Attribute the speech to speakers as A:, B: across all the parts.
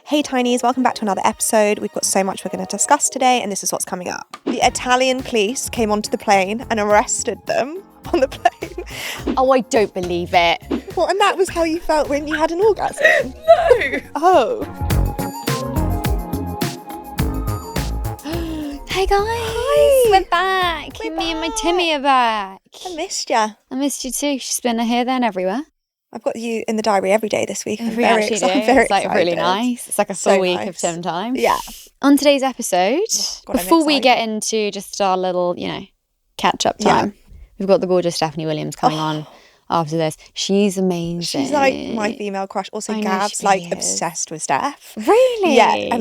A: Hey Tinies, welcome back to another episode. We've got so much we're going to discuss today, and this is what's coming up. The Italian police came onto the plane and arrested them on the plane.
B: Oh, I don't believe it.
A: Well, and that was how you felt when you had an orgasm?
B: No.
A: Oh.
B: Hey guys.
A: Hi.
B: We're back. Me and my Timmy are back.
A: I missed you.
B: I missed you too. She's been here, there and everywhere.
A: I've got you in the diary every day this week.
B: I'm very
A: it's
B: like
A: excited.
B: really nice. It's like a full week of Tim time.
A: Yeah.
B: On today's episode,
A: God,
B: before we get into just our little, catch up time, we've got the gorgeous Stef Williams coming on after this. She's amazing.
A: She's like my female crush. Also, Gav's like obsessed with Steph.
B: Really?
A: Yeah,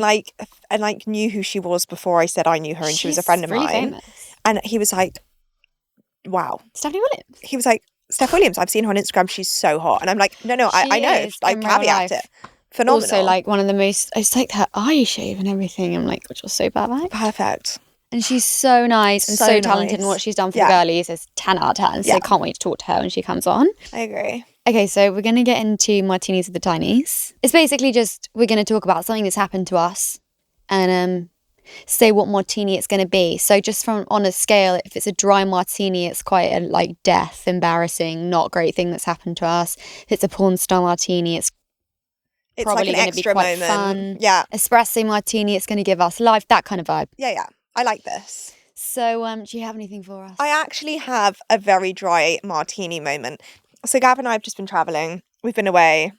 A: and knew who she was before I said I knew her, and she was a friend of mine.
B: Famous.
A: And he was like, "Wow,
B: Stef Williams."
A: He was like, Stef Williams, I've seen her on Instagram. She's so hot. And I'm like, no, I know. Like, caveat it. Phenomenal.
B: Also, like, one of the most, it's like her eye shape and everything. I'm like, which was so bad, right?
A: Perfect.
B: And she's so nice and so talented, and what she's done for the girlies is 10 out of 10. So I can't wait to talk to her when she comes on.
A: I agree.
B: Okay, so we're going to get into Martinis with the Tinies. It's basically just, we're going to talk about something that's happened to us and say what martini it's going to be. So just from on a scale, if it's a dry martini, it's quite a like death, embarrassing, not great thing that's happened to us. If it's a porn star martini, it's probably
A: like
B: going to be quite fun.
A: Yeah.
B: Espresso martini, it's going to give us life, that kind of vibe.
A: Yeah. I like this.
B: So do you have anything for us?
A: I actually have a very dry martini moment. So Gav and I have just been travelling. We've been away.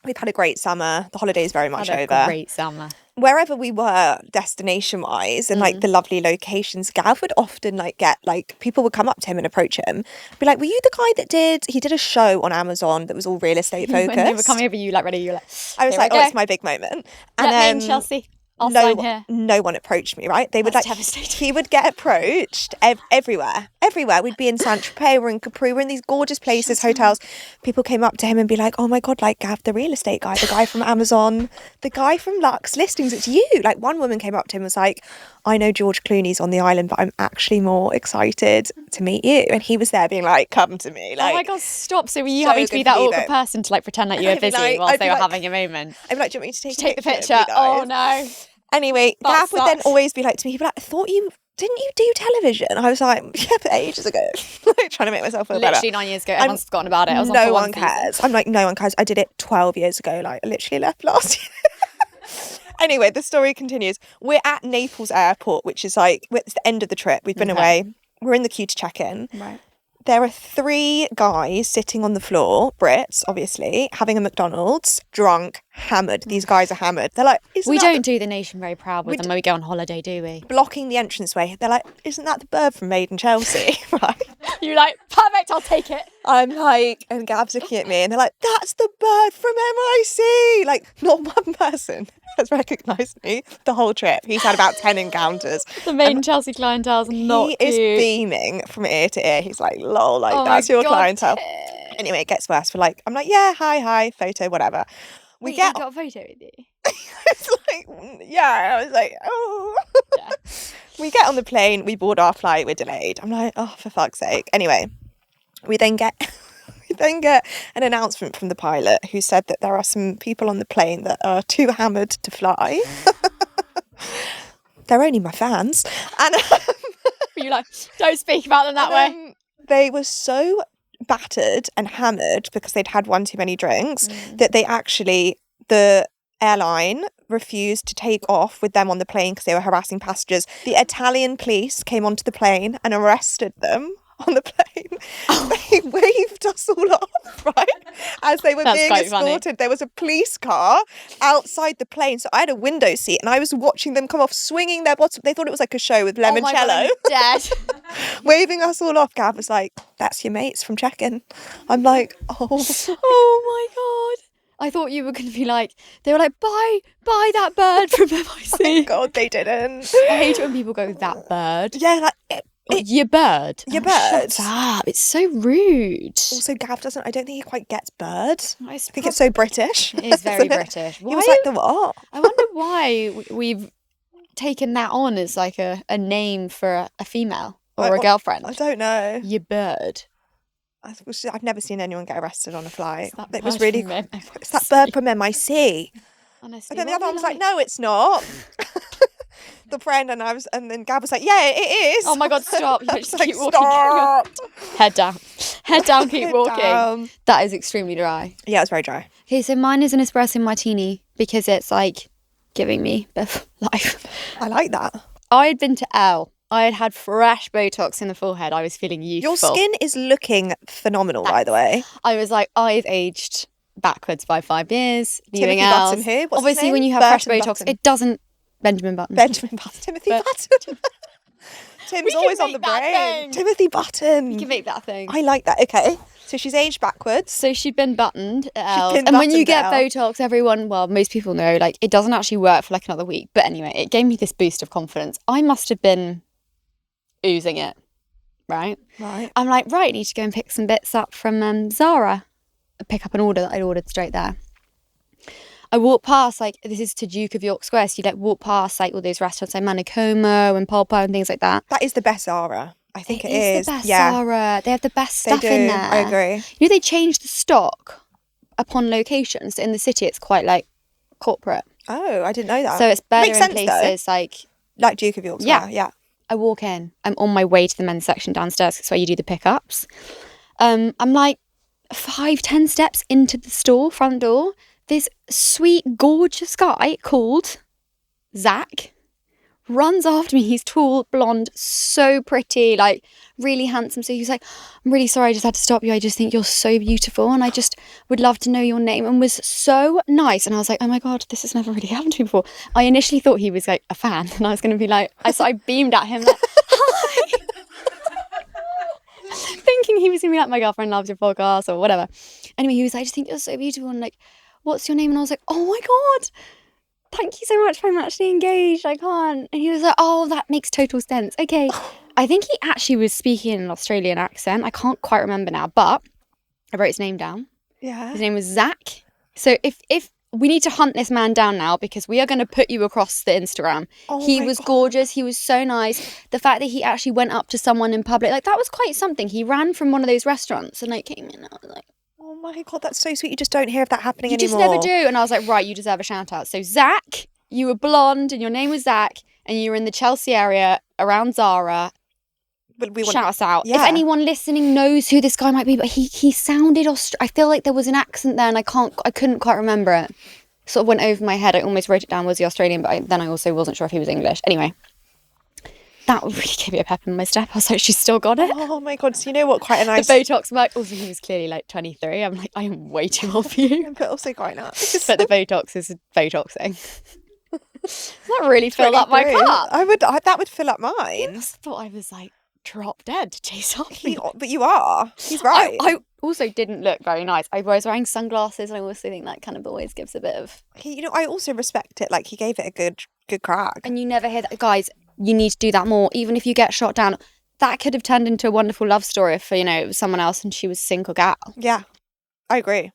A: We've had a great summer. The holiday's very much over.
B: Great summer.
A: Wherever we were destination-wise and like the lovely locations, Gav would often get people would come up to him and approach him, be like, "Were you the guy he did a show on Amazon that was all real estate focused?"
B: When they were coming over, you ready? You were like,
A: I was like, "Oh, it's my big moment." And
B: Let me in, Chelsea. I'll sign here.
A: No one approached me, right? They would
B: devastating.
A: He would get approached everywhere. We'd be in Saint-Tropez, we're in Capri, we're in these gorgeous places, hotels. People came up to him and be like, "Oh my God, like Gav, the real estate guy, the guy from Amazon, the guy from Lux Listings, it's you." Like one woman came up to him and was like, "I know George Clooney's on the island, but I'm actually more excited to meet you." And he was there being like, "Come to me." Like,
B: oh my God, stop. So were you having to be that awkward person to pretend like you were busy whilst they were having a moment?
A: I'm like, "Do you want me to
B: take the picture?" Oh no.
A: Anyway, Gav would then always be like to me, he'd be like, "Didn't you do television?" I was like, "Yeah, but ages ago." Like trying to make myself feel better.
B: Literally 9 years ago, everyone's forgotten about it. I was
A: no one cares. I'm like, no one cares. I did it 12 years ago. Like, I literally left last year. Anyway, the story continues. We're at Naples airport, which is it's the end of the trip. We've been away. We're in the queue to check in.
B: Right.
A: There are 3 guys sitting on the floor, Brits, obviously, having a McDonald's, drunk, hammered. These guys are hammered. They're like,
B: we don't do the nation very proud with them when we go on holiday, do we?
A: Blocking the entranceway. They're like, "Isn't that the bird from Made in Chelsea?" Right?
B: You're like, "Perfect, I'll take it."
A: I'm like, and Gav's looking at me and they're like, "That's the bird from MIC." Like, not one person has recognised me the whole trip. He's had about 10 encounters.
B: The Made in Chelsea clientele's not
A: He
B: cute.
A: is beaming from ear to ear. He's like, "Lol, like that's your clientele." Anyway, it gets worse. I'm like, "Yeah, hi, photo, whatever."
B: You got a photo with you?
A: It's like, yeah. I was like, "Oh." Yeah. We get on the plane. We board our flight. We're delayed. I'm like, "Oh, for fuck's sake." Anyway, we then get an announcement from the pilot who said that there are some people on the plane that are too hammered to fly. They're only my fans. And
B: you're like, "Don't speak about them that way."
A: They were so battered and hammered because they'd had one too many drinks that the airline refused to take off with them on the plane because they were harassing passengers. The Italian police came onto the plane and arrested them on the plane. They waved us all off, right? As they were being escorted. Funny. There was a police car outside the plane. So I had a window seat and I was watching them come off, swinging their bottom. They thought it was like a show with limoncello.
B: God, I'm dead.
A: Waving us all off. Gav was like, "That's your mates from check-in." I'm like, "Oh."
B: Oh my God. I thought you were going to be like, they were like, buy that bird from MIC.
A: Oh God, they didn't.
B: I hate it when people go, "That bird."
A: Yeah,
B: your bird.
A: Your bird.
B: Shut up. It's so rude.
A: Also, Gav I don't think he quite gets bird. I think it's so British.
B: It is very British.
A: He was like, "The what?"
B: I wonder why we've taken that on as like a name for a female or a girlfriend.
A: I don't know.
B: Your bird.
A: I've never seen anyone get arrested on a flight.
B: It
A: was really... It's that bird from MIC.
B: Honestly,
A: And then the
B: what
A: other
B: are
A: one was
B: we
A: like, no, it's not. The friend, and then Gab was like, yeah, it is.
B: Oh my God, stop. You
A: I
B: just
A: was like,
B: keep walking.
A: stop.
B: Head down. Head down, keep
A: Head
B: walking.
A: down.
B: That is extremely dry.
A: Yeah, it's very dry.
B: Okay, so mine is an espresso martini because it's like giving me a bit of life.
A: I like that.
B: I had been to L. I had fresh Botox in the forehead. I was feeling youthful.
A: Your skin is looking phenomenal, by the way.
B: I was like, I've aged backwards by 5 years.
A: Timothy
B: Else.
A: Button who? What's
B: Obviously,
A: his name?
B: when you have
A: Burton
B: fresh Botox,
A: Button.
B: it doesn't... Benjamin Button.
A: Timothy Button. Tim's always on the brain.
B: Thing.
A: Timothy Button.
B: You can make that thing.
A: I like that. Okay. So she's aged backwards.
B: So she'd been buttoned at L's.
A: been
B: And when you
A: buttoned
B: get
A: at L.
B: Botox, everyone, well, most people know, like, it doesn't actually work for like another week. But anyway, it gave me this boost of confidence. I must have been oozing it, right?
A: Right.
B: I'm like, right, I need to go and pick some bits up from Zara. Pick up an order that I'd ordered straight there. I walk past, like, this is to Duke of York Square, so you like walk past like all those restaurants like Manicomo and Polpo and things like that.
A: That is the best Zara. I think it is.
B: the best
A: yeah.
B: Zara. They have the best stuff
A: They do.
B: in there.
A: I agree.
B: You know, they change the stock upon locations. In the city, it's quite like corporate.
A: Oh, I didn't know that.
B: So it's better
A: Makes
B: in
A: sense,
B: places
A: like Duke of York Square. Yeah.
B: I walk in. I'm on my way to the men's section downstairs. That's where you do the pickups. I'm like 5-10 steps into the store, front door. This sweet, gorgeous guy called Zach runs after me. He's tall, blonde, so pretty, like really handsome. So he's like, I'm really sorry, I just had to stop you. I just think you're so beautiful and I just would love to know your name, and was so nice. And I was like, oh my God, this has never really happened to me before. I initially thought he was like a fan and I was going to be like, I beamed at him like, hi. Thinking he was going to be like, my girlfriend loves your podcast or whatever. Anyway, he was like, I just think you're so beautiful and like, what's your name? And I was like, oh my God, thank you so much, I'm actually engaged, I can't. And he was like, oh, that makes total sense. Okay. I think he actually was speaking in an Australian accent. I can't quite remember now, but I wrote his name down.
A: Yeah.
B: His name was Zach. So if we need to hunt this man down now because we are going to put you across the Instagram. He was gorgeous. He was so nice. The fact that he actually went up to someone in public, like that was quite something. He ran from one of those restaurants and like came in and I was like,
A: oh my God, that's so sweet. You just don't hear of that happening
B: you
A: anymore.
B: just never do. And I was like, right, you deserve a shout out. So Zach, you were blonde and your name was Zach and you were in the Chelsea area around Zara.
A: But we want
B: Shout us out.
A: Yeah.
B: If anyone listening knows who this guy might be, but he sounded I feel like there was an accent there and I couldn't quite remember it. Sort of went over my head. I almost wrote it down, was he Australian, but then I also wasn't sure if he was English. Anyway, that really gave me a pep in my step. I was like, she's still got it.
A: Oh my God, so you know what, quite a nice...
B: The Botox mark. Also, he was clearly like 23. I'm like, I am way too old for you.
A: But also quite nice.
B: But the Botox is Botoxing. Does that really fill up my cup?
A: That would fill up mine.
B: I thought I was like drop dead to chase off me.
A: But you are. He's right.
B: I also didn't look very nice. I was wearing sunglasses and I also think that kind of always gives a bit of...
A: I also respect it. Like, he gave it a good crack.
B: And you never hear that. Guys, you need to do that more. Even if you get shot down, that could have turned into a wonderful love story if, it was someone else and she was single gal.
A: Yeah, I agree.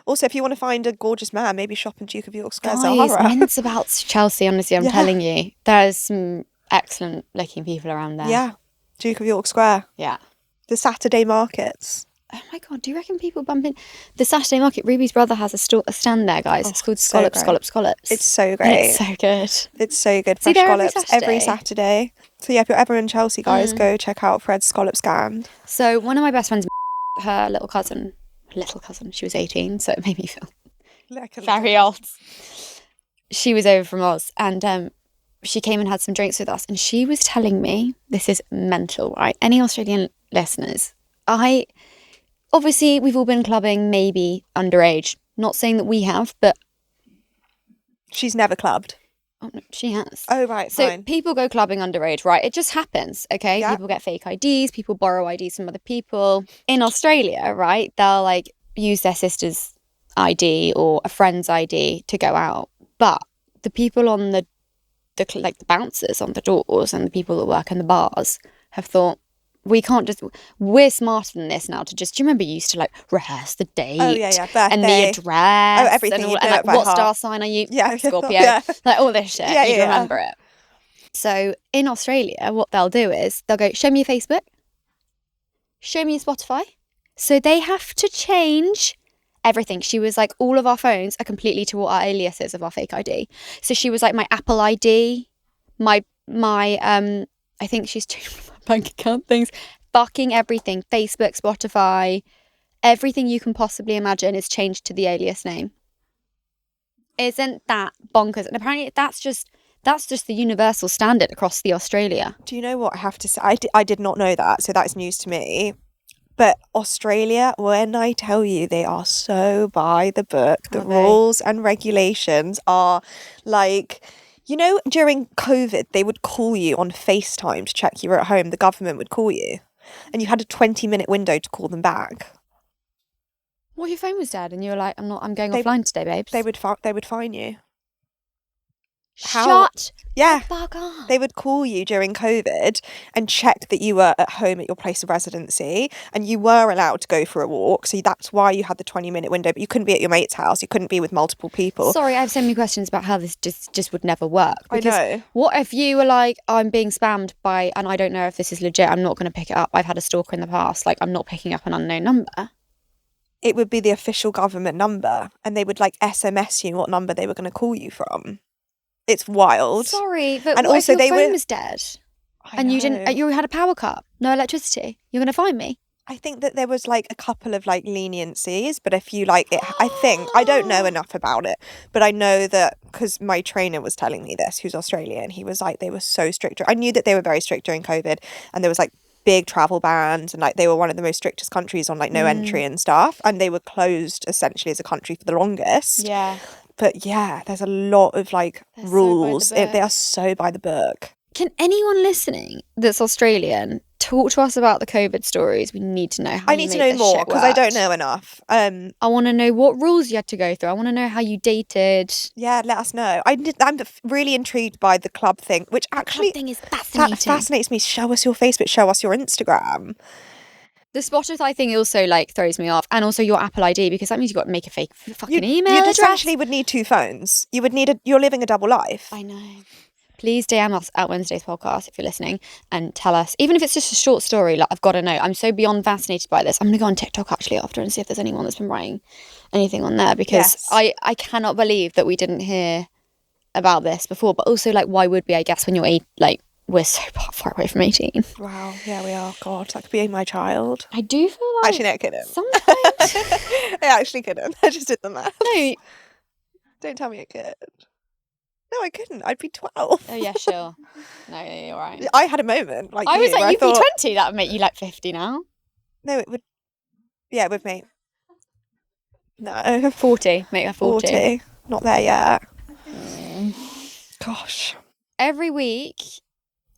A: Also, if you want to find a gorgeous man, maybe shop in Duke of York Square.
B: Guys,
A: Zara.
B: mince about Chelsea, honestly, I'm telling you. There's some excellent looking people around there.
A: Yeah, Duke of York Square.
B: Yeah.
A: The Saturday markets.
B: Oh my God, do you reckon people bump in? The Saturday market, Ruby's brother has a stand there, guys. It's called Scallops.
A: It's so great.
B: And it's so good.
A: It's so good.
B: See,
A: Fresh
B: they're
A: scallops every Saturday. So yeah, if you're ever in Chelsea, guys, go check out Fred's Scallop Stand.
B: So one of my best friends, her little cousin, she was 18, so it made me feel very old. She was over from Oz and she came and had some drinks with us and she was telling me, this is mental, right? Any Australian listeners, obviously we've all been clubbing, maybe underage. Not saying that we have, but...
A: She's never clubbed.
B: Oh, no, she has.
A: Oh, right,
B: so
A: fine.
B: People go clubbing underage, right? It just happens, okay?
A: Yeah.
B: People get fake IDs, people borrow IDs from other people. In Australia, right, they'll like use their sister's ID or a friend's ID to go out. But the people on the bouncers on the doors and the people that work in the bars have thought, we're smarter than this now to just, do you remember you used to like rehearse the date?
A: Oh, yeah, birthday.
B: And the address.
A: Oh, everything.
B: And like, what star sign are you?
A: Yeah.
B: Scorpio.
A: Yeah.
B: Like all this shit.
A: Yeah,
B: You remember it. So in Australia, what they'll do is they'll go, show me your Facebook. Show me your Spotify. So they have to change everything. She was like, all of our phones are completely to what our alias is of our fake ID. So she was like, my Apple ID, my I think she's changed my bank account things, fucking everything, Facebook, Spotify, everything you can possibly imagine is changed to the alias name. Isn't that bonkers? And apparently that's just the universal standard across the Australia.
A: Do you know what I have to say? I did not know that, so that's news to me. But Australia, when I tell you, they are so by the book. The rules and regulations are like, you know, during COVID, they would call you on FaceTime to check you were at home. The government would call you, and you had a 20-minute window to call them back.
B: What if your phone was dead and you were like, I'm going offline today, babes?
A: They would fine you.
B: Shut
A: the
B: fuck up.
A: They would call you during COVID and check that you were at home at your place of residency, and you were allowed to go for a walk. So that's why you had the 20-minute window, but you couldn't be at your mate's house. You couldn't be with multiple people.
B: Sorry, I have so many questions about how this just would never work. Because
A: I know.
B: What if you were like, I'm being spammed by, and I don't know if this is legit, I'm not going to pick it up. I've had a stalker in the past. Like, I'm not picking up an unknown number.
A: It would be the official government number, and they would like SMS you what number they were going to call you from. It's wild.
B: Sorry, but
A: and
B: what
A: also
B: if your phone was dead and you had a power cut, no electricity? You're going to find me?
A: I think that there was like a couple of like leniencies, but if you like it, I don't know enough about it, but I know that because my trainer was telling me this, who's Australian, he was like, they were so strict. I knew that they were very strict during COVID, and there was like big travel bans, and like they were one of the most strictest countries on like no entry and stuff, and they were closed essentially as a country for the longest.
B: Yeah.
A: But yeah, there's a lot of like rules. They are so by the book.
B: Can anyone listening that's Australian talk to us about the COVID stories? We need to know how
A: I need to know more because I don't know enough.
B: I want to know what rules you had to go through. I want to know how you dated.
A: Yeah, let us know. I'm really intrigued by the club thing, which actually
B: the club thing is fascinating.
A: That fascinates me. Show us your Facebook. Show us your Instagram.
B: The Spotify thing also like throws me off, and also your Apple ID, because that means you've got to make a fake fucking email address.
A: You essentially would need two phones. You would need you're living a double life.
B: I know. Please DM us at Wednesday's podcast if you're listening and tell us, even if it's just a short story, like I've got to know. I'm so beyond fascinated by this. I'm going to go on TikTok actually after and see if there's anyone that's been writing anything on there, because I cannot believe that we didn't hear about this before. But also, like, why would we, I guess, when you're we're so far away from 18.
A: Wow, yeah, we are. God, that could be my child.
B: I do feel like...
A: Actually, no, it couldn't.
B: Sometimes...
A: I actually couldn't. I just did the math.
B: No.
A: Don't tell me it could. No, I couldn't. I'd be 12.
B: Oh, yeah, sure. No, you're right.
A: I had a moment. Like
B: I was like, you'd be 20. That would make you like 50 now.
A: No, it would... Yeah, it would make... No.
B: 40. Make her 40.
A: Not there yet. Gosh.
B: Every week...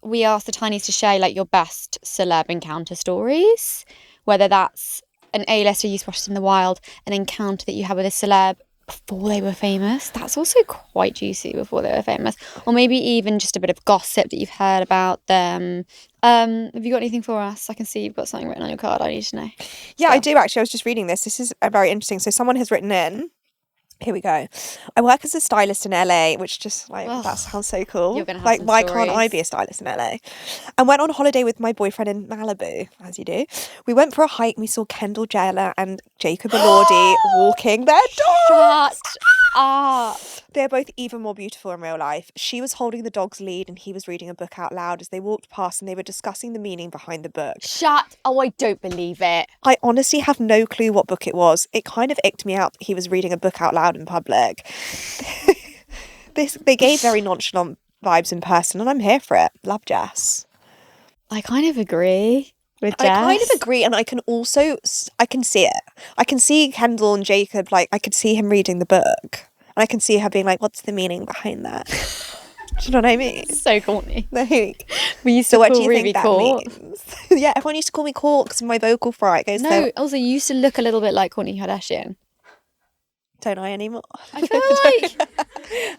B: we ask the Tinies to share like your best celeb encounter stories, whether that's an A-lister you spotted in the wild, an encounter that you had with a celeb before they were famous. That's also quite juicy, before they were famous. Or maybe even just a bit of gossip that you've heard about them. Have you got anything for us? I can see you've got something written on your card. I need to know.
A: Yeah, I do actually. I was just reading this. This is very interesting. So someone has written in. Here we go. I work as a stylist in LA, which just like, that sounds so cool.
B: You're gonna have
A: like,
B: some
A: why
B: stories.
A: can't I be a stylist in LA? And went on holiday with my boyfriend in Malibu, as you do. We went for a hike and we saw Kendall Jenner and Jacob Elordi walking their dogs.
B: Shut up.
A: They're both even more beautiful in real life. She was holding the dog's lead and he was reading a book out loud as they walked past, and they were discussing the meaning behind the book.
B: Oh, I don't believe it.
A: I honestly have no clue what book it was. It kind of icked me out that he was reading a book out loud in public. They gave very nonchalant vibes in person, and I'm here for it. Love Jess.
B: I kind of agree with Jess.
A: I kind of agree, and I can see it. I can see Kendall and Jacob, like, I could see him reading the book, and I can see her being like, what's the meaning behind that? Do you know what I mean?
B: So corny.
A: Like,
B: we used to
A: what
B: call
A: do you
B: Ruby
A: think that
B: Court.
A: means? Yeah, everyone used to call me Court because of my vocal fry. It goes
B: No, also you used to look a little bit like Kourtney Kardashian.
A: Don't I anymore?
B: I feel like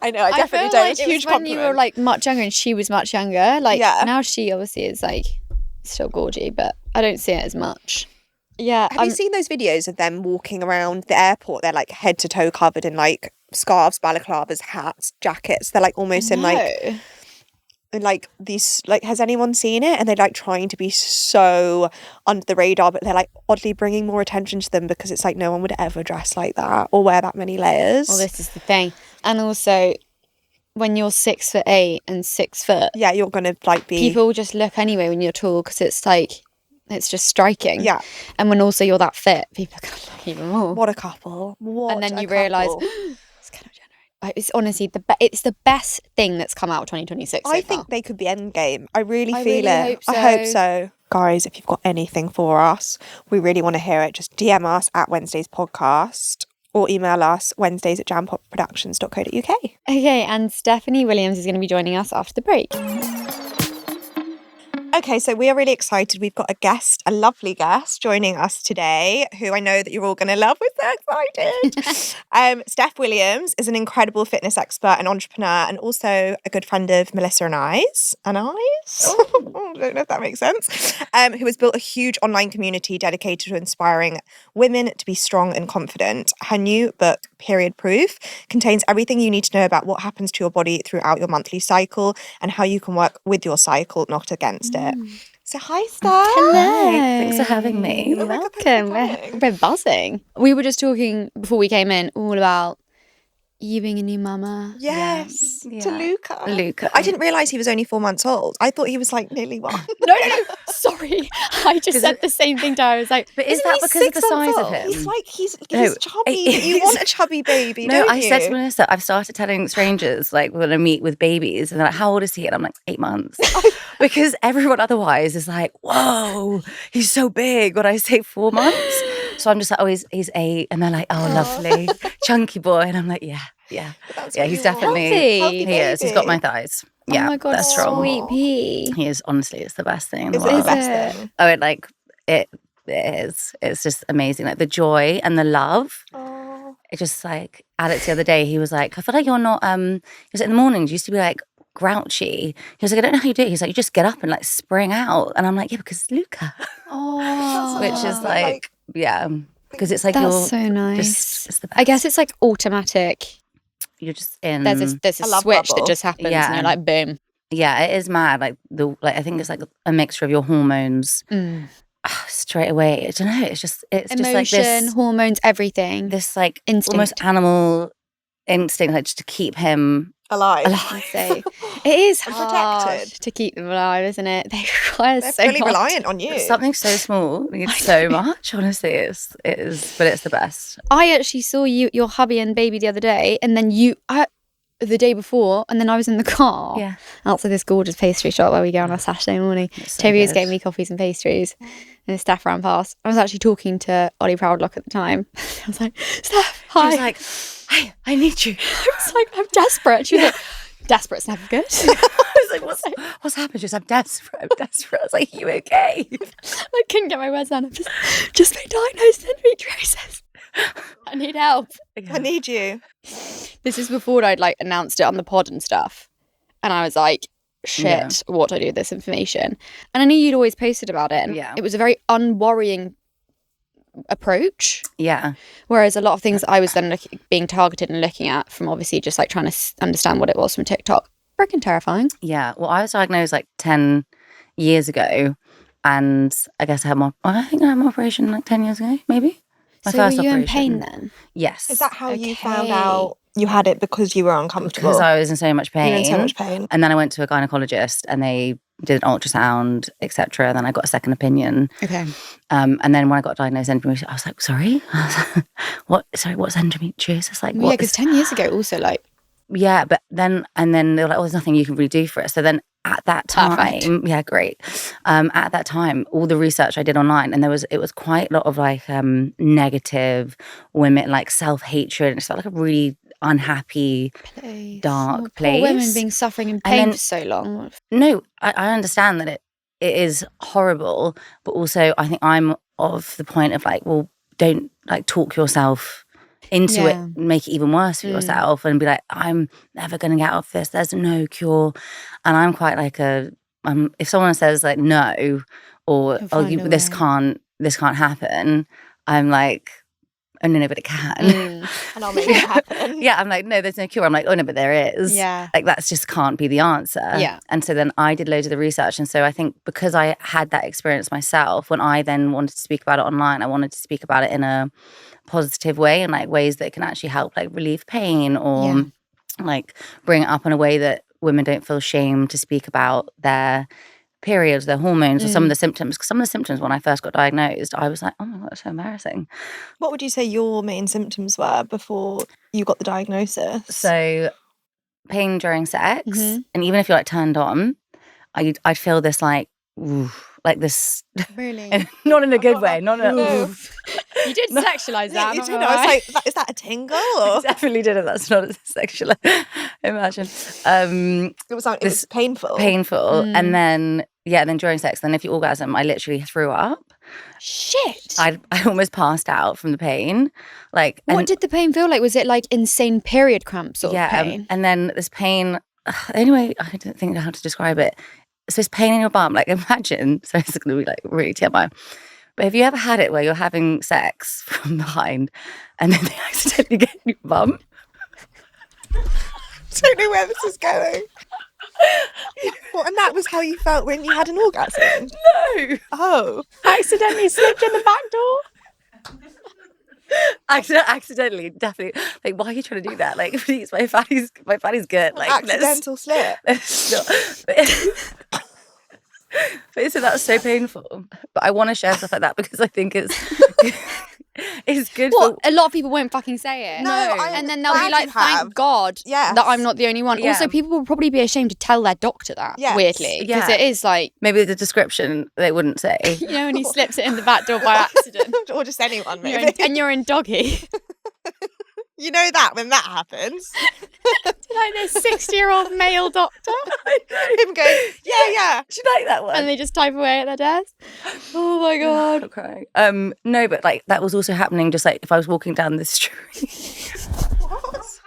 A: I know, I definitely don't. It's a huge
B: when
A: compliment.
B: you were like much younger and she was much younger. Like now she obviously is like still gorgy, but I don't see it as much. Yeah.
A: Have you seen those videos of them walking around the airport? They're like head to toe covered in like scarves, balaclavas, hats, jackets. They're like almost in like like these, like, has anyone seen it? And they're like trying to be so under the radar, but they're like oddly bringing more attention to them because it's like no one would ever dress like that or wear that many layers.
B: Well, this is the thing. And also, when you're 6'8" and 6 foot,
A: yeah, you're gonna like be.
B: People just look anyway when you're tall because it's like it's just striking.
A: Yeah.
B: And when also you're that fit, people are gonna look even more.
A: What a couple!
B: And then you realise it's kind of generate. It's honestly it's the best thing that's come out of 2026.
A: I think they could be endgame. I really feel
B: really
A: it.
B: hope so.
A: I hope so. Guys, if you've got anything for us, we really want to hear it. Just DM us at Wednesday's podcast. Or email us wednesdays@jampopproductions.co.uk.
B: Okay, and Stephanie Williams is going to be joining us after the break.
A: Okay, so we are really excited. We've got a lovely guest joining us today, who I know that you're all going to love. We're so excited. Stef Williams is an incredible fitness expert and entrepreneur, and also a good friend of Melissa and I's. I don't know if that makes sense. Who has built a huge online community dedicated to inspiring women to be strong and confident. Her new book, Period Proof, contains everything you need to know about what happens to your body throughout your monthly cycle and how you can work with your cycle, not against it. So hi, Stef.
B: Hello.
C: Thanks for having me.
A: Oh my God,
B: Welcome.
A: thanks for
B: We're buzzing. We were just talking before we came in all about you being a new mama.
A: Yes,
C: Yeah.
A: to Luca.
C: Luca.
A: I didn't realise he was only 4 months old. I thought he was like nearly 1.
B: No. Sorry. I just said the same thing to her. I was like,
C: But is
B: isn't
C: that
B: he
C: because of
B: 6
C: the
B: months
C: size of
B: old?
C: him?
A: He's
C: No,
A: chubby. You want a chubby baby,
C: No,
A: don't
C: I
A: you?
C: said to Melissa, I've started telling strangers, like, when I meet with babies, and they're like, how old is he? And I'm like, 8 months. Because everyone otherwise is like, whoa, he's so big. When I say 4 months. So I'm just like, oh, he's 8. And they're like, oh, lovely. Chunky boy. And I'm like, yeah.
A: That's
C: Yeah,
A: what
C: he's
A: you want.
C: definitely,
A: Healthy
C: he is. He's got my
A: baby.
C: thighs. Yeah,
B: oh my God,
C: that's strong.
B: sweet pea.
C: He is, honestly, it's the best thing in the
A: Is it
C: world.
A: the best
B: it?
A: thing?
C: Oh, it is. It's just amazing. Like the joy and the love.
A: Oh.
C: It just like Alex the other day, he was like, I feel like you're not he was like, in the mornings you used to be like grouchy. He was like, I don't know how you do it. He's like, you just get up and like spring out. And I'm like, yeah, because Luca.
B: Oh,
C: Which is like yeah. Because it's like
B: that's
C: you're
B: so nice.
C: just, it's the best.
B: I guess it's like automatic.
C: You're just in
B: There's a
A: A love
B: switch
A: bubble.
B: that just happens,
C: Yeah.
B: and you're like, boom.
C: yeah, it is mad. Like I think it's like a mixture of your hormones straight away. I don't know. It's just
B: Emotion,
C: like this
B: hormones, everything.
C: this like
B: Instinct.
C: almost animal instinct, like just to keep him
A: Alive.
B: So it is
A: And
B: hard
A: protected.
B: to keep them alive, isn't it? They require
A: They're
B: so
A: fully
B: much.
A: reliant on you.
C: something so small needs so much. Honestly, it is, but it's the best.
B: I actually saw your hubby and baby the other day, and then the day before, and then I was in the car
C: Yeah,
B: outside this gorgeous pastry shop where we go on a Saturday morning.
C: it's so
B: Toby was
C: good.
B: getting me coffees and pastries, and the staff ran past. I was actually talking to Ollie Proudlock at the time. I was like, Steph, hi.
C: He was like, "Hey, I need you."
B: I was like, I'm desperate. She was like, desperate's never good.
C: I was like, "What's happened?" She was, "I'm desperate. I'm desperate." I was like, "You okay?"
B: I couldn't get my words out. I've just been diagnosed with endometriosis. I need help.
A: I need you.
B: This is before I'd like announced it on the pod and stuff. And I was like, shit,
C: Yeah.
B: what do I do with this information? And I knew you'd always posted about it. And
C: Yeah.
B: it was a very unworrying approach.
C: Yeah,
B: Whereas a lot of things I was then being targeted and looking at from obviously just like trying to understand what it was from TikTok. Freaking terrifying.
C: yeah. Well, I was diagnosed like 10 years ago, and I guess I think I had my operation like 10 years ago, maybe. My
B: So
C: first
B: were you in
C: operation.
B: pain then?
C: Yes.
A: Is that how you found
B: Okay.
A: out you had it because you were uncomfortable?
C: Because I was in so much
A: you were
C: pain.
A: in so much pain.
C: And then I went to a gynecologist, and they did an ultrasound, etc. And then I got a second opinion.
B: Okay.
C: And then when I got diagnosed with endometriosis, I was like, sorry? What? Sorry, what's endometriosis? Like,
B: Well, yeah, because 10 years ago also like,
C: Yeah, but then they were like, oh, there's nothing you can really do for it. So then at that time,
B: Perfect.
C: yeah, great. At that time, all the research I did online, and it was quite a lot of like negative women, like self-hatred. And it felt like a really unhappy, dark
B: Poor
C: place.
B: women being suffering in
C: And
B: pain
C: then-
B: for so long.
C: No, I understand that it is horrible, but also I think I'm of the point of like, well, don't like talk yourself into
B: Yeah.
C: it, make it even worse for yourself, and be like, I'm never going to get off this. There's no cure. And I'm quite like if someone says like no, or
B: You'll
C: oh,
B: find a
C: this
B: way.
C: can't happen, I'm like, oh no, but it can.
A: And I'll make it happen.
C: Yeah, I'm like, no, there's no cure. I'm like, oh no, but there is.
B: Yeah.
C: Like that's just can't be the answer.
B: Yeah.
C: And so then I did loads of the research. And so I think because I had that experience myself, when I then wanted to speak about it online, I wanted to speak about it in a positive way and like ways that can actually help like relieve pain or like bring it up in a way that women don't feel shame to speak about their periods, their hormones, or some of the symptoms. Because some of the symptoms when I first got diagnosed, I was like, oh my God, that's so embarrassing.
A: What would you say your main symptoms were before you got the diagnosis?
C: So pain during sex, and even if you're like turned on, I'd feel this like, ooh, like this.
B: Really?
C: Not in a good way. Not in a.
B: No. You did sexualize that.
A: You did. I was like, is that a tingle? Or?
C: Definitely didn't. That's not a sexual. Imagine.
A: It was painful.
C: Painful, and then then during sex, then if you orgasm, I literally threw up.
B: Shit.
C: I almost passed out from the pain. Like,
B: what did the pain feel like? Was it like insane period cramps sort of pain?
C: And then this pain. Anyway, I don't think how to describe it. So it's pain in your bum. Like imagine. So it's going to be like really TMI. But have you ever had it where you're having sex from behind and then they accidentally get in your bum?
A: I don't know where this is going. What, and that was how you felt when you had an orgasm?
C: No.
A: Oh.
B: Accidentally slipped in the back door?
C: Accidentally, definitely. Like, why are you trying to do that? Like, please, my fatty's good. Like,
A: accidental slip.
C: But so that's so painful. But I want to share stuff like that because I think it's good.
B: What? A lot of people won't fucking say it.
A: No,
B: and then they'll be like, thank God that I'm not the only one.
C: Yeah.
B: Also, people will probably be ashamed to tell their doctor that, weirdly. Because it is like...
C: Maybe the description they wouldn't say.
B: You know, when he slips it in the back door by accident.
A: Or just anyone, maybe.
B: And you're in doggy.
A: You know that when that happens.
B: Like this 60-year-old male doctor.
A: Him going, yeah.
C: Do you like that one?
B: And they just type away at their desk. Oh my God.
C: I'm crying. No, but like that was also happening just like if I was walking down the street.
A: What? What's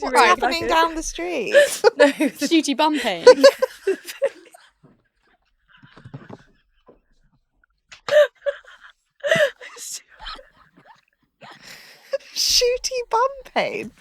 C: Right,
A: happening down the street?
C: No,
B: Shooty bum pain.
A: Shooty bum pain.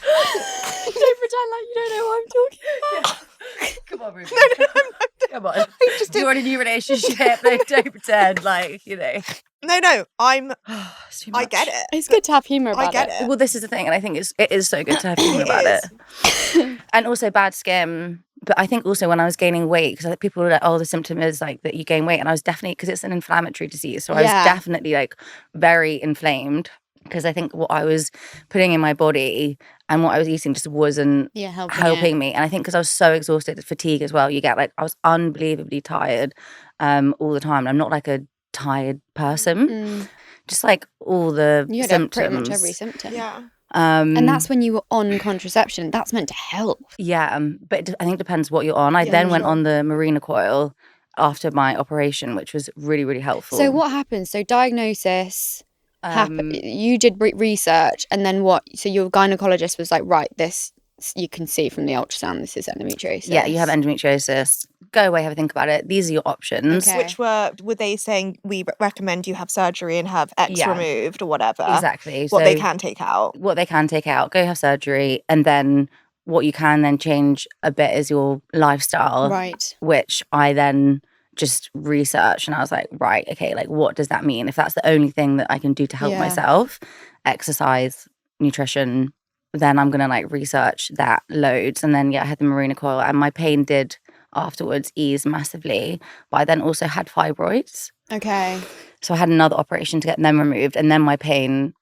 B: Don't pretend like you don't know what I'm talking about.
C: Come on, Ruby.
A: No, I'm not.
C: Come on. You're in a new relationship. Don't pretend like, you know.
A: No, I get it.
B: It's good to have humour about it.
A: I get it.
C: Well, this is the thing, and I think it is so good to have humour about it. And also bad skin. But I think also when I was gaining weight, because people were like, oh, the symptom is like that you gain weight. And I was definitely, because it's an inflammatory disease. So I was definitely like very inflamed. Because I think what I was putting in my body and what I was eating just wasn't helping me. And I think because I was so exhausted, fatigue as well, you get like, I was unbelievably tired all the time. I'm not like a tired person. Just like all the
B: you had
C: symptoms.
B: pretty much every symptom.
A: Yeah.
B: And that's when you were on contraception. That's meant to help.
C: Yeah, but I think it depends what you're on. I then went on the Marina coil after my operation, which was really, really helpful.
B: So what happened? So diagnosis... you did research, and then what? So your gynecologist was like, right, this you can see from the ultrasound, this is endometriosis.
C: Yeah, you have endometriosis. Go away, have a think about it. These are your options.
A: Okay. Which were they saying we recommend you have surgery and have X removed or whatever?
C: Exactly.
A: What they can take out.
C: What they can take out. Go have surgery, and then what you can then change a bit is your lifestyle.
B: Right.
C: Which I then just researched, and I was like, right, okay, like what does that mean? If that's the only thing that I can do to help myself, exercise, nutrition, then I'm gonna like research that loads. And then I had the Marina coil, and my pain did afterwards ease massively. But I then also had fibroids.
B: Okay.
C: So I had another operation to get them removed, and then my pain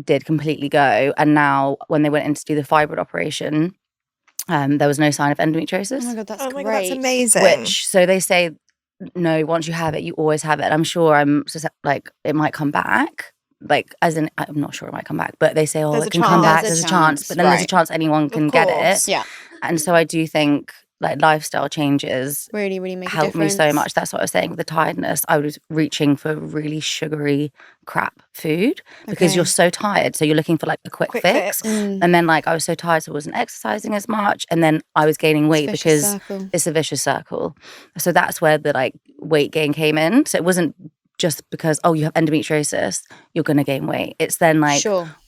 C: did completely go. And now when they went in to do the fibroid operation, there was no sign of endometriosis.
B: Oh my God, that's great.
A: God, that's amazing.
C: Which, so they say, no, once you have it, you always have it. I'm sure like it might come back. Like, as in, I'm not sure it might come back, but they say, oh, it can come back. There's a chance. But then there's a chance anyone can get it.
B: Yeah.
C: And so I do think like lifestyle changes
B: really make a
C: helped
B: difference.
C: me so much. That's what I was saying with the tiredness. I was reaching for really sugary crap food because you're so tired. So you're looking for like a quick fix. And then like I was so tired, so I wasn't exercising as much. And then I was gaining weight because it's a vicious circle. So that's where the like weight gain came in. So it wasn't just because, oh, you have endometriosis, you're going to gain weight. It's then like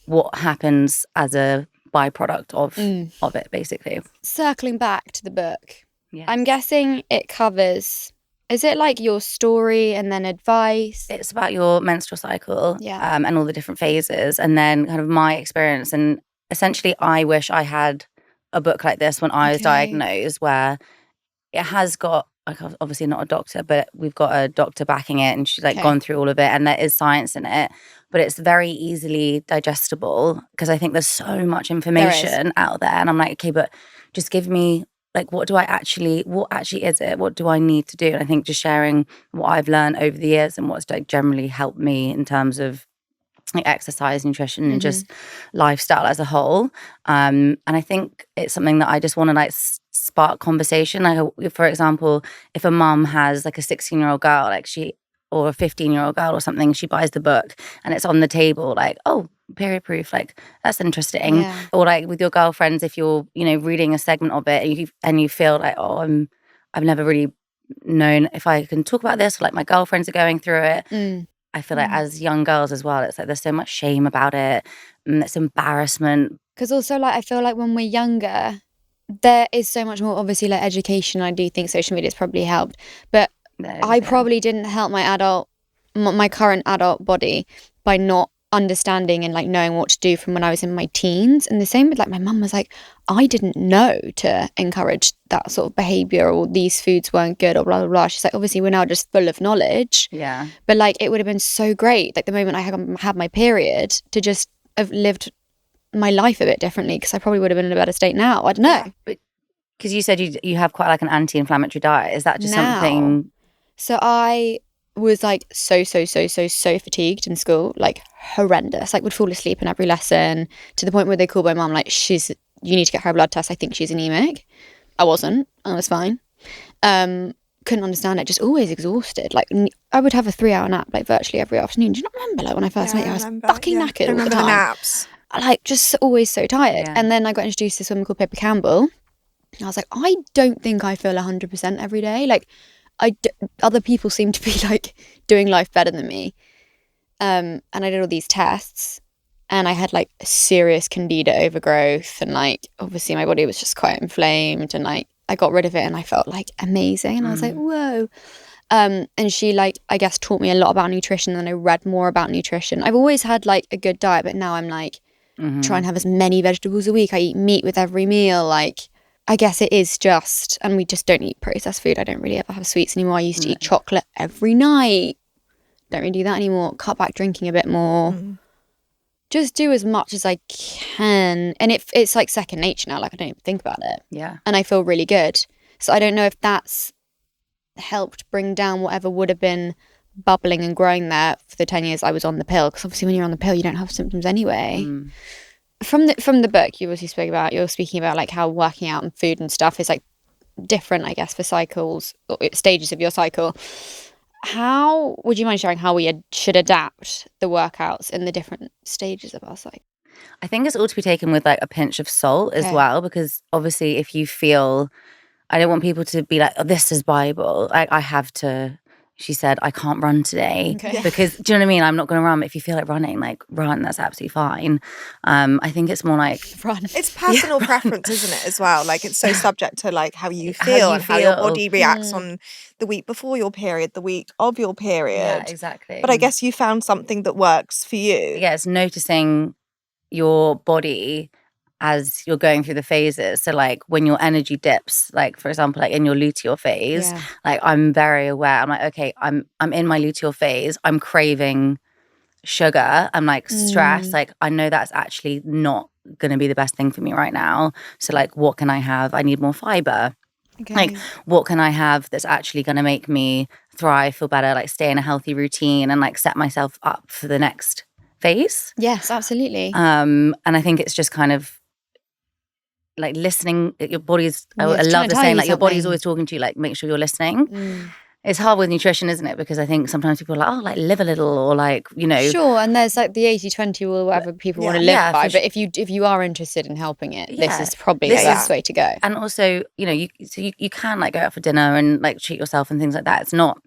C: what happens as a byproduct of it, basically.
B: Circling back to the book, I'm guessing it covers, is it like your story and then advice?
C: It's about your menstrual cycle and all the different phases, and then kind of my experience. And essentially, I wish I had a book like this when I was diagnosed, where it has got, like, obviously not a doctor, but we've got a doctor backing it, and she's like gone through all of it, and there is science in it, but it's very easily digestible, because I think there's so much information out there, and I'm like, okay, but just give me, like, what actually is it? What do I need to do? And I think just sharing what I've learned over the years and what's like generally helped me in terms of like exercise, nutrition, and just lifestyle as a whole. And I think it's something that I just want to like spark conversation. Like, for example, if a mum has like a 16-year-old girl, like or a 15-year-old girl or something, she buys the book and it's on the table, like, oh, period proof, like, that's interesting. Or like with your girlfriends, if you're, you know, reading a segment of it and you feel like, oh, I've never really known if I can talk about this, or like my girlfriends are going through it. I feel like as young girls as well, it's like there's so much shame about it, and it's embarrassment.
B: Because also, like, I feel like when we're younger, there is so much more, obviously, like education. I do think social media has probably helped, but I probably didn't help my current adult body by not understanding and like knowing what to do from when I was in my teens. And the same with like my mum was like, I didn't know to encourage that sort of behavior, or these foods weren't good, or blah blah blah. She's like, obviously we're now just full of knowledge, but like it would have been so great, like the moment I had my period, to just have lived my life a bit differently, because I probably would have been in a better state now. I don't know.
C: Because you said you have quite like an anti-inflammatory diet. Is that just something?
B: So I was like so fatigued in school, like horrendous, like would fall asleep in every lesson, to the point where they called my mum like, you need to get her a blood test, I think she's anemic. I wasn't, I was fine. Couldn't understand it, just always exhausted. Like I would have a 3-hour nap like virtually every afternoon. Do you not remember like when I first met you? I was fucking knackered all the time.
A: Naps.
B: Like just always so tired. And then I got introduced to this woman called Pippa Campbell. I was like, I don't think I feel 100% every day. Like other people seem to be like doing life better than me. And I did all these tests, and I had like a serious candida overgrowth, and like obviously my body was just quite inflamed, and like I got rid of it and I felt like amazing, and I was like, whoa. And she like, I guess, taught me a lot about nutrition, and I read more about nutrition. I've always had like a good diet, but now I'm like try and have as many vegetables a week. I eat meat with every meal. Like I guess it is just, and we just don't eat processed food. I don't really ever have sweets anymore. I used to eat chocolate every night. Don't really do that anymore. Cut back drinking a bit more. Just do as much as I can. And it's like second nature now. Like I don't even think about it. Yeah. And I feel really good. So I don't know if that's helped bring down whatever would have been bubbling and growing there for the 10 years I was on the pill. Because obviously when you're on the pill, you don't have symptoms anyway. From the book, you're speaking about like how working out and food and stuff is like different, I guess, for cycles or stages of your cycle. How would you mind sharing how we should adapt the workouts in the different stages of our cycle?
C: I think it's all to be taken with like a pinch of salt as well, because obviously if you feel, I don't want people to be like, oh, this is Bible. I have to. She said, I can't run today because, do you know what I mean? I'm not going to run. But if you feel like running, like run, that's absolutely fine. I think it's more like
B: run.
A: It's personal preference, isn't it, as well? Like it's so subject to like how you feel and how your body reacts on the week before your period, the week of your period.
C: Yeah, exactly.
A: But I guess you found something that works for you.
C: Yeah, it's noticing your body as you're going through the phases. So like when your energy dips, like for example, like in your luteal phase, like I'm very aware. I'm like, okay, I'm in my luteal phase. I'm craving sugar. I'm like stressed. Like I know that's actually not going to be the best thing for me right now. So like, what can I have? I need more fiber. Like what can I have that's actually going to make me thrive, feel better, like stay in a healthy routine and like set myself up for the next phase.
B: Yes, absolutely.
C: And I think it's just kind of like listening. Your body's, I love the saying, like your body's always talking to you, like make sure you're listening. It's hard with nutrition, isn't it? Because I think sometimes people are like, oh, like live a little, or like, you know.
B: Sure, and there's like the 80-20 rule or whatever people want to live by. But if you are interested in helping it, this is probably the best way to go.
C: And also, you know, you can like go out for dinner and like treat yourself and things like that. It's not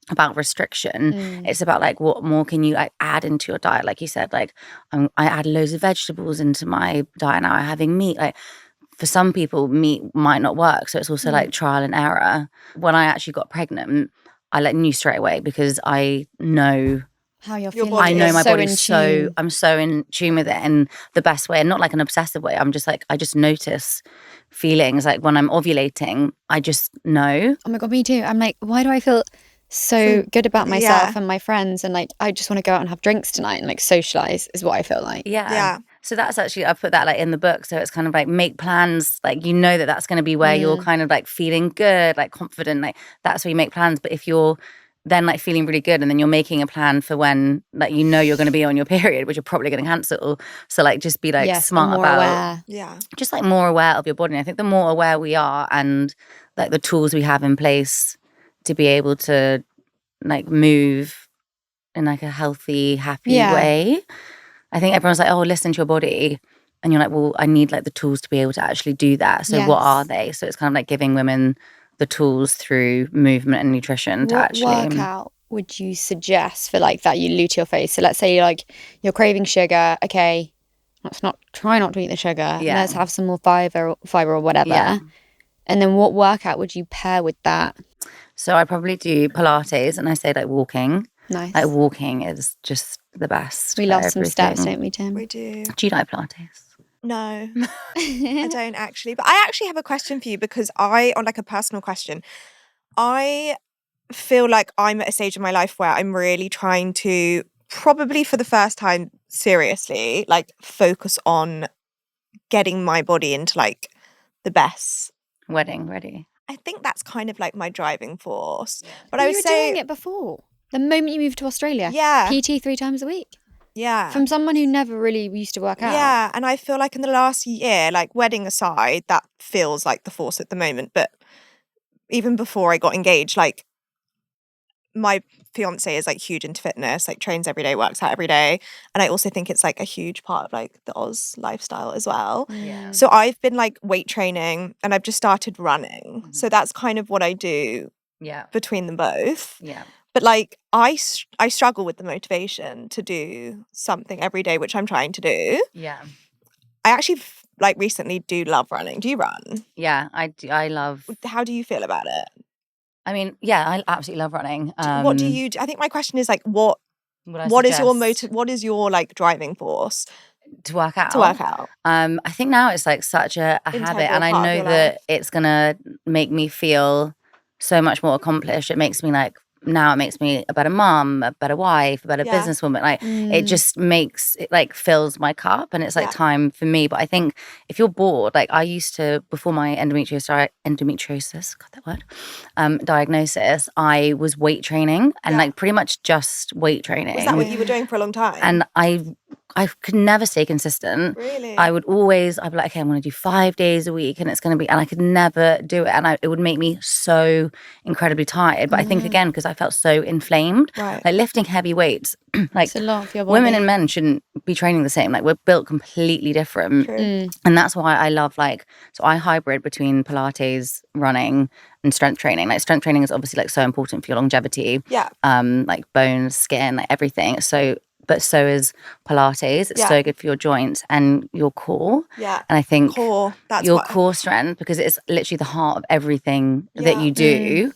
C: about restriction. It's about like what more can you like add into your diet. Like you said, like I add loads of vegetables into my diet now. I'm having meat. Like for some people, meat might not work. So it's also like trial and error. When I actually got pregnant, I knew straight away because I know
B: how you're
A: Your
B: feeling.
A: body
C: I know
A: is
C: my
B: so
C: body's
B: in
C: so
B: tune.
C: I'm so in tune with it in the best way, and not like an obsessive way. I'm just like I just notice feelings like when I'm ovulating. I just know.
B: Oh my God, me too. I'm like, why do I feel so good about myself
A: yeah.
B: and my friends, and like I just want to go out and have drinks tonight and like socialize is what I feel like.
C: Yeah. So that's actually I put that like in the book. So it's kind of like make plans. Like you know that's going to be where you're kind of like feeling good, like confident. Like that's where you make plans. But if you're then like feeling really good and then you're making a plan for when like you know you're going to be on your period, which you're probably going to cancel. So like just be like
B: Yes,
C: smart
B: more
C: about
B: aware.
A: Yeah.
C: just like more aware of your body. And I think the more aware we are and like the tools we have in place to be able to like move in like a healthy, happy way. I think everyone's like, oh, listen to your body. And you're like, well, I need like the tools to be able to actually do that. So what are they? So it's kind of like giving women the tools through movement and nutrition to
B: What
C: actually
B: workout would you suggest for like that you luteal phase? So let's say you're craving sugar. Okay, let's not try not to eat the sugar.
C: Yeah.
B: Let's have some more fiber or whatever.
C: Yeah.
B: And then what workout would you pair with that?
C: So I probably do Pilates and I say like walking.
B: Nice.
C: Like walking is just the best.
B: We
C: for
B: love some steps,
C: everything.
B: don't we, Tim?
A: We do.
C: Do you like Pilates?
A: No, I don't actually. But I actually have a question for you because on like a personal question, I feel like I'm at a stage in my life where I'm really trying to, probably for the first time, seriously, like focus on getting my body into like the best.
C: Wedding ready.
A: I think that's kind of like my driving force. But
B: You
A: I
B: were
A: would say,
B: doing it before. The moment you moved to Australia.
A: Yeah.
B: PT 3 times a week.
A: yeah.
B: From someone who never really used to work out.
A: Yeah, and I feel like in the last year, like wedding aside, that feels like the force at the moment. But even before I got engaged, like my fiance is like huge into fitness, like trains every day, works out every day. And I also think it's like a huge part of like the Oz lifestyle as well.
C: Yeah.
A: So I've been like weight training and I've just started running. So that's kind of what I do
C: Yeah.
A: between them both.
C: Yeah.
A: But like I struggle with the motivation to do something every day, which I'm trying to do.
C: Yeah.
A: I actually like recently do love running. Do you run?
C: Yeah. I do. I love.
A: How do you feel about it?
C: I mean, yeah, I absolutely love running.
A: What do you do? I think my question is like what
C: would I
A: what is your
C: suggest
A: what is your like driving force
C: to work out?
A: to work out?
C: I think now it's like such a habit,
A: Integral
C: and I
A: part of
C: know
A: your
C: that
A: life.
C: it's gonna make me feel so much more accomplished. It makes me like now it makes me a better mom, a better wife, a better
A: Yeah.
C: businesswoman. Like it just makes it like fills my cup, and it's like
A: Yeah.
C: time for me. But I think if you're bored, like I used to before my endometriosis, got that word, diagnosis, I was weight training and
A: Yeah.
C: like pretty much just weight training.
A: Was that what you were doing for a long time?
C: And I could never stay consistent.
A: Really?
C: I'd be like, okay, I'm going to do 5 days a week and it's going to be, and I could never do it. And it would make me so incredibly tired. But I think again, because I felt so inflamed,
A: Right.
C: like lifting heavy weights, like
B: It's a lot for your body.
C: women and men shouldn't be training the same. Like we're built completely different.
A: True.
C: And that's why I love so I hybrid between Pilates, running and strength training. Like strength training is obviously like so important for your longevity.
A: Yeah.
C: Like bones, skin, like everything. But so is Pilates. It's so good for your joints and your core.
A: Yeah.
C: And I think
A: Core. That's
C: your
A: what
C: core strength, because it's literally the heart of everything that
A: Yeah.
C: you do.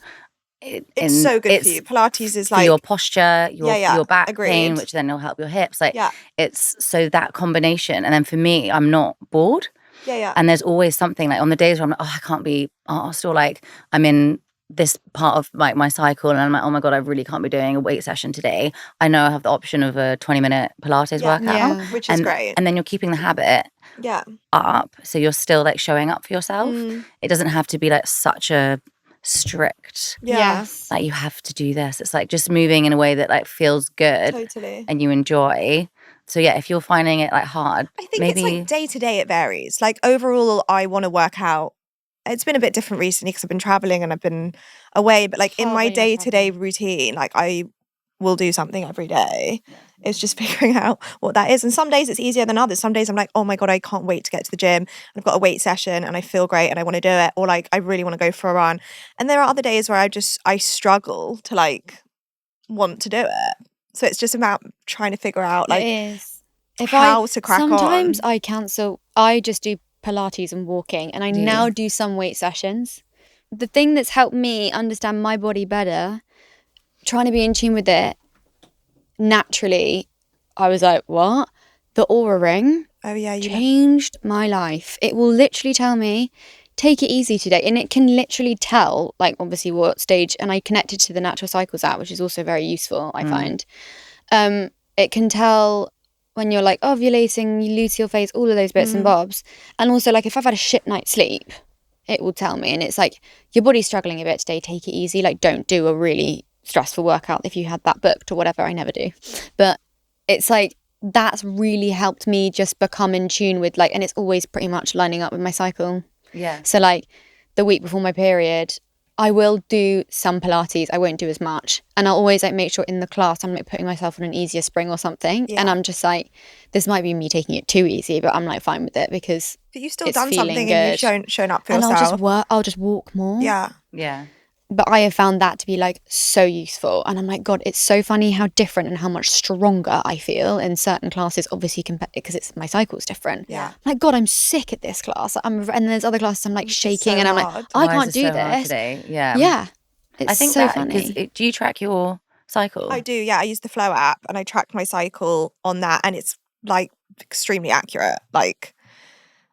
A: it's so good for you. Pilates is
C: for
A: like
C: your posture, your back pain,
A: agreed.
C: which then will help your hips. Like
A: Yeah.
C: it's so that combination. And then for me, I'm not bored.
A: Yeah.
C: And there's always something like on the days where I'm like, oh, I can't be asked, or like I'm in this part of like my cycle and I'm like, oh my God, I really can't be doing a weight session today. I know I have the option of a 20-minute Pilates workout.
B: Yeah.
A: Which is great.
C: And then you're keeping the habit
A: Yeah.
C: up. So you're still like showing up for yourself.
A: Mm.
C: It doesn't have to be like such a strict,
A: Yeah.
B: Yes.
C: like you have to do this. It's like just moving in a way that like feels good
A: Totally.
C: and you enjoy. So yeah, if you're finding it like hard,
A: I think
C: maybe
A: it's like day to day it varies. Like overall, I want to work out. It's been a bit different recently because I've been traveling and I've been away. But like in
B: Oh,
A: my
B: when you're
A: day to day routine, like I will do something every day. It's just figuring out what that is. And some days it's easier than others. Some days I'm like, oh my God, I can't wait to get to the gym. I've got a weight session and I feel great and I want to do it. Or like I really want to go for a run. And there are other days where I struggle to like want to do it. So it's just about trying to figure out like
B: it is.
A: how to crack
B: sometimes
A: on.
B: I cancel. I just do Pilates and walking, and I now do some weight sessions. The thing that's helped me understand my body better, trying to be in tune with it naturally, I was like, what? The Aura ring changed my life. It will literally tell me, take it easy today. And it can literally tell, like, obviously what stage. And I connected to the Natural Cycles app, which is also very useful, I find. It can tell when you're like ovulating, you luteal phase, all of those bits and bobs. And also, like, if I've had a shit night's sleep, it will tell me. And it's like, your body's struggling a bit today, take it easy. Like, don't do a really stressful workout if you had that booked or whatever. I never do. But it's like, that's really helped me just become in tune with, like, and it's always pretty much lining up with my cycle.
C: Yeah.
B: So, like, the week before my period, I will do some Pilates. I won't do as much. And I'll always, like, make sure in the class I'm, like, putting myself on an easier spring or something. And I'm just like, this might be me taking it too easy, but I'm, like, fine with it because
A: But you've still
B: it's
A: done
B: feeling
A: something
B: good.
A: and you've shown up for
B: and
A: yourself.
B: I'll just walk more.
A: Yeah.
C: Yeah.
B: But I have found that to be, like, so useful. And I'm like, God, it's so funny how different and how much stronger I feel in certain classes, obviously, because it's my cycle's different.
A: Yeah.
B: I'm like, God, I'm sick at this class. And then there's other classes I'm, like, shaking.
A: so
B: And I'm
A: hard.
B: like, I
C: Why
B: can't
C: is it
B: do
C: so hard
B: this.
C: today? Yeah.
B: Yeah. It's
C: I think
B: so
C: that,
B: funny.
C: do you track your cycle?
A: I do, yeah. I use the Flow app and I track my cycle on that, and it's like extremely accurate. Like,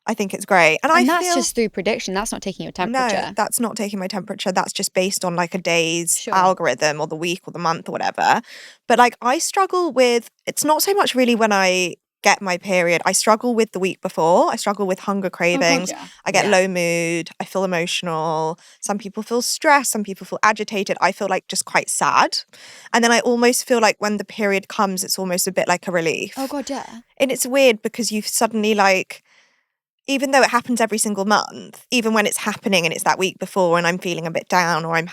A: I think it's great. And
B: that's
A: feel,
B: just through prediction. That's not taking your temperature.
A: No, that's not taking my temperature. That's just based on like a day's
B: Sure.
A: algorithm or the week or the month or whatever. But like, I struggle with, it's not so much really when I get my period. I struggle with the week before. I struggle with hunger cravings.
B: yeah.
A: I get low mood. I feel emotional. Some people feel stressed. Some people feel agitated. I feel like just quite sad. And then I almost feel like when the period comes, it's almost a bit like a relief.
B: Oh, God, yeah.
A: And it's weird because you've suddenly like, even though it happens every single month, even when it's happening and it's that week before and I'm feeling a bit down or I'm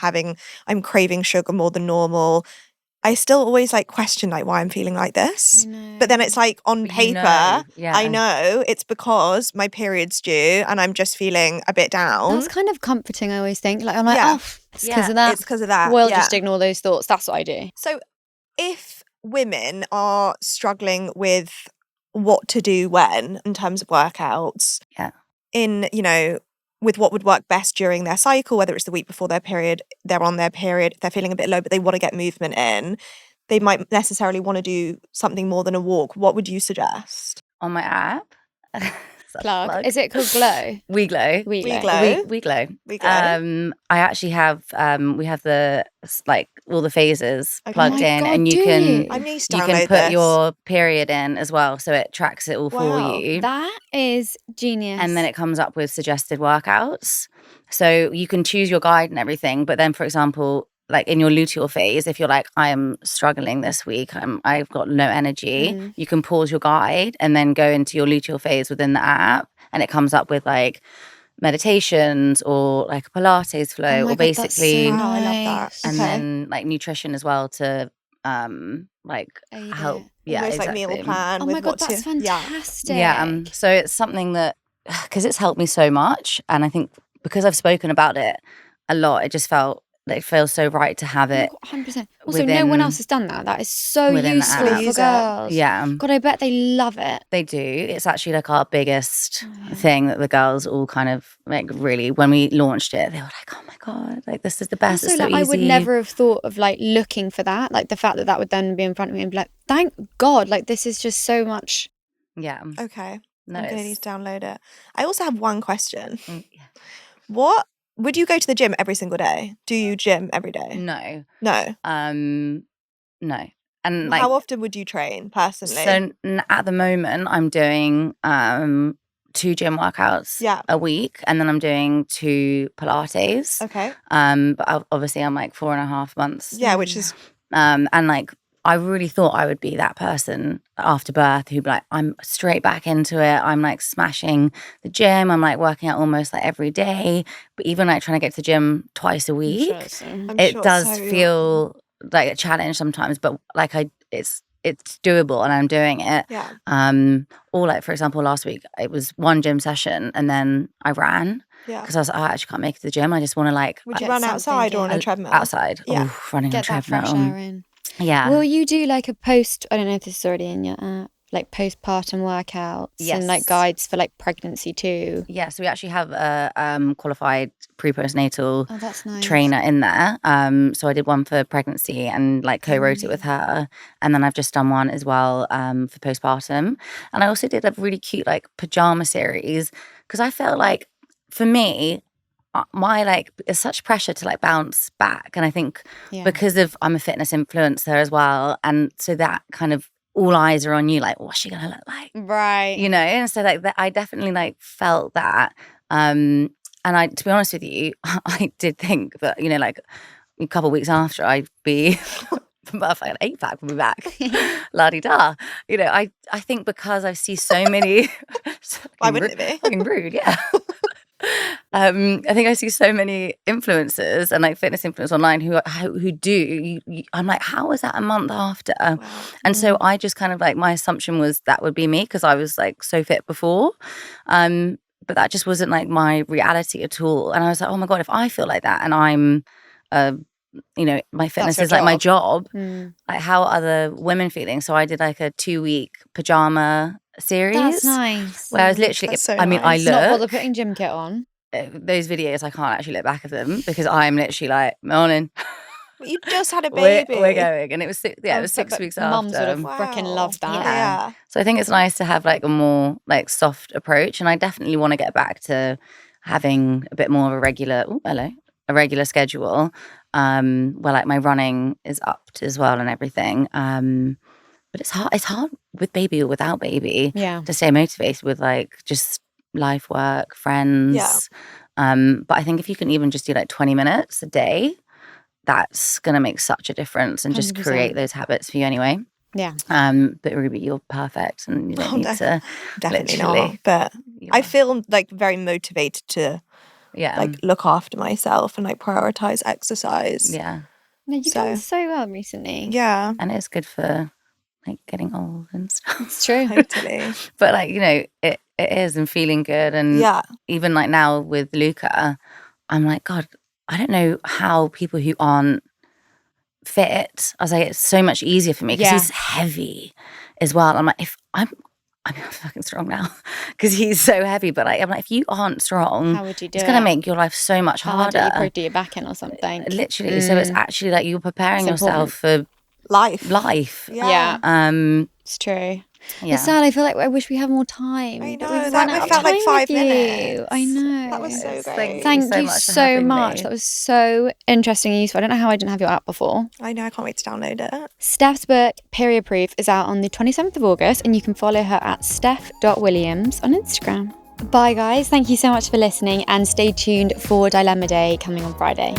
A: craving sugar more than normal, I still always like question like why I'm feeling like this. But then it's like on
C: But
A: paper,
C: you know, yeah.
A: I know it's because my period's due and I'm just feeling a bit down.
B: That's kind of comforting, I always think. Like, I'm like,
A: Yeah.
B: oh, it's because of that.
A: It's because of that.
B: We'll
A: yeah.
B: just ignore those thoughts. That's what I do.
A: So if women are struggling with what to do when in terms of workouts, in, you know, with what would work best during their cycle, whether it's the week before their period, they're on their period, they're feeling a bit low, but they want to get movement in, they might necessarily want to do something more than a walk. What would you suggest?
C: On my app.
B: Plug. Is it called Glow?
C: WeGlow.
A: WeGlow.
C: WeGlow. I actually have we have the like all the phases plugged in,
B: God,
C: and you can
A: I need to
C: you
A: download
C: can put
A: this.
C: your period in as well, so it tracks it all
A: Wow.
C: for you.
B: That is genius.
C: And then it comes up with suggested workouts. So you can choose your guide and everything. But then, for example, like in your luteal phase, if you're like, I am struggling this week, I've got no energy, you can pause your guide and then go into your luteal phase within the app, and it comes up with like meditations or like a Pilates flow, or
B: God,
C: basically,
B: that's so
A: I love that.
B: nice.
C: and then like nutrition as well to like
B: Aid
C: help.
B: it.
C: Yeah,
A: Almost
C: exactly.
A: like meal plan.
B: Oh
A: with
B: my God,
A: what to-
B: that's fantastic.
C: Yeah, so it's something that, because it's helped me so much, and I think because I've spoken about it a lot, it just it feels so right to have it.
B: 100%. Also, no one else has done that. That is so
C: within the
B: useful
C: app.
B: for
A: Use it.
B: girls.
C: Yeah,
B: God, I bet they love it.
C: they do. It's actually like our biggest thing that the girls all kind of like really, when we launched it, they were like, oh my God, like this is the best.
B: Also,
C: It's so
B: like,
C: easy.
B: I would never have thought of like looking for that. Like the fact that that would then be in front of me and be like, thank God, like this is just so much.
C: Yeah.
A: Okay.
C: No,
A: I'm going to
C: it's-
A: need to download it. I also have one question.
C: yeah.
A: What would you go to the gym every single day? Do you gym every day?
C: No.
A: No.
C: No. And like,
A: how often would you train personally?
C: so at the moment, I'm doing 2 gym workouts a week, and then I'm doing 2 Pilates.
A: Okay.
C: But obviously I'm like 4.5 months.
A: Yeah, which is
C: And like, I really thought I would be that person after birth who'd be like, I'm straight back into it. I'm like smashing the gym. I'm like working out almost like every day. But even like trying to get to the gym twice a week, it does feel like a challenge sometimes. But like it's doable, and I'm doing it.
A: Yeah.
C: Or like, for example, last week it was 1 gym session and then I ran.
A: Yeah.
C: Because I was like, I actually can't make it to the gym. I just want to like.
A: Would you run outside or on a treadmill?
C: Outside.
A: Yeah.
C: Oof, running on a
B: Get that
C: treadmill.
B: fresh air in.
C: Yeah.
B: Will you do like a post, I don't know if this is already in your app, like postpartum workouts and like
C: Yes.
B: guides for like pregnancy too?
C: Yeah, so we actually have a qualified pre-postnatal
B: Oh, that's nice.
C: trainer in there. So I did one for pregnancy and like co-wrote it with her, and then I've just done one as well for postpartum. And I also did a really cute like pajama series because I felt like for me, my like it's such pressure to like bounce back, and I think because of I'm a fitness influencer as well, and so that kind of all eyes are on you, like what's she gonna look like,
B: right?
C: You know, and so like that, I definitely like felt that. And I, to be honest with you, I did think that, you know, like a couple of weeks after I'd be like an 8-pack would be back, la di da. You know, I think because I see so many.
A: Why wouldn't it be?
C: Fucking rude, yeah. I think I see so many influencers and like fitness influencers online who do. I'm like, how is that a month after? Wow. And so I just kind of like my assumption was that would be me because I was like so fit before, but that just wasn't like my reality at all. And I was like, oh my god, if I feel like that and I'm, you know, my fitness is like my job, like how are other women feeling? So I did like a 2-week pajama series.
B: That's nice.
C: Where I was literally,
A: That's so
C: I mean,
A: nice.
C: I look.
B: Not bother putting gym kit on.
C: Those videos, I can't actually look back at them because I'm literally like, morning.
A: You just had a baby.
C: We're going. And it was, it was 6 weeks after.
B: Mums would have freaking loved that.
A: Yeah.
C: So I think it's nice to have like a more like soft approach. And I definitely want to get back to having a bit more of a regular schedule where like my running is upped as well and everything. But it's hard with baby or without baby to stay motivated with like just life, work, friends. But I think if you can even just do like 20 minutes a day, that's going to make such a difference and just
B: 100%.
C: create those habits for you anyway.
B: Yeah.
C: But Ruby, you're perfect and you don't need to
A: Definitely
C: literally.
A: not. But I feel like very motivated to like look after myself and like prioritize exercise.
C: Yeah.
B: No, you've done so well recently.
A: Yeah.
C: And it's good for like getting old and stuff.
B: It's true.
A: Totally.
C: But like, you know, it is, and feeling good. And even like now with Luca, I'm like, God, I don't know how people who aren't fit, I was like, it's so much easier for me because he's heavy as well. I'm like, if I'm fucking strong now because he's so heavy, but like, I'm like, if you aren't strong, how would you do it's going to make your life so much harder.
B: You probably do your back in or something.
C: Literally. So it's actually like you're preparing yourself for life.
B: Yeah. It's true.
C: Yeah.
B: It's sad. I feel like I wish we had more time.
A: I know. That felt like 5 minutes.
B: I know.
A: That was so great.
B: Thank you so much. That was so interesting and useful. I don't know how I didn't have your app before.
A: I know. I can't wait to download it.
B: Stef's book, Period Proof, is out on the 27th of August, and you can follow her at stef.williams on Instagram. Bye, guys. Thank you so much for listening, and stay tuned for Dilemma Day coming on Friday.